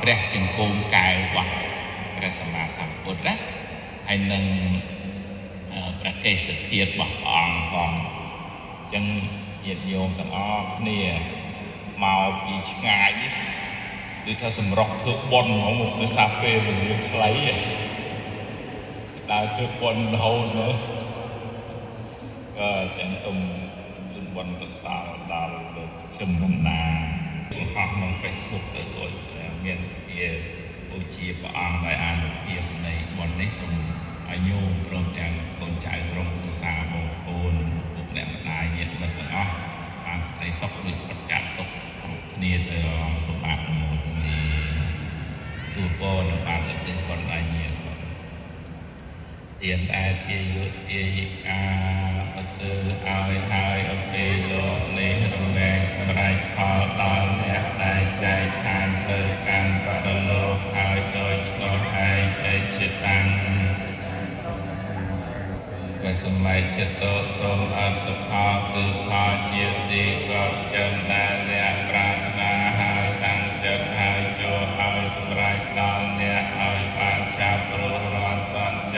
ព្រះចង្គង់កែវរបស់ព្រះសម្មាសម្ពុទ្ធណាហើយនឹងព្រះកេសធាតុរបស់ព្រះអង្គផងអញ្ចឹងញាតិញោមទាំងអស់គ្នាមកពីឆ្ងាយនេះគឺថាសម្រុកធ្វើបុណ្យហ្មងគឺសាពេលវេលាខ្លីដើរធ្វើបុណ្យរហូតមកក៏ចឹងសូមជូនបុណ្យទៅសល់ដល់លោកជំនុំណាបង្ហោះក្នុង Facebook ទៅដូចមានសភាបូជាព្រះអង្គដោយអានុភាពនៃបុណ្យនេះសូមឲ្យញោមព្រមទាំងកូនចៅក្រុមគ្រួសារបងប្អូនពុកអ្នកម្ដាយញាតិមិត្តទាំងអស់បានសេចក្តីសុខដូចប្រកាសទុកគ្នាទៅសុខអនុមោទនាទូពរនឹងបានទៅទិញបុណ្យឲ្យញាតិទៀនតែទាយុទាយិកាបទើឲ្យហើយអពេលលោកនេះរមែងសម្រេចផលដល់អ្នកដែលចែកឋានទៅកាន់បរលោកហើយដោយឆ្លោះឯងឯជាតាំងបើសម័យចិត្តសូមអត្តផលគឺផលជាទីក៏ចឹងដែល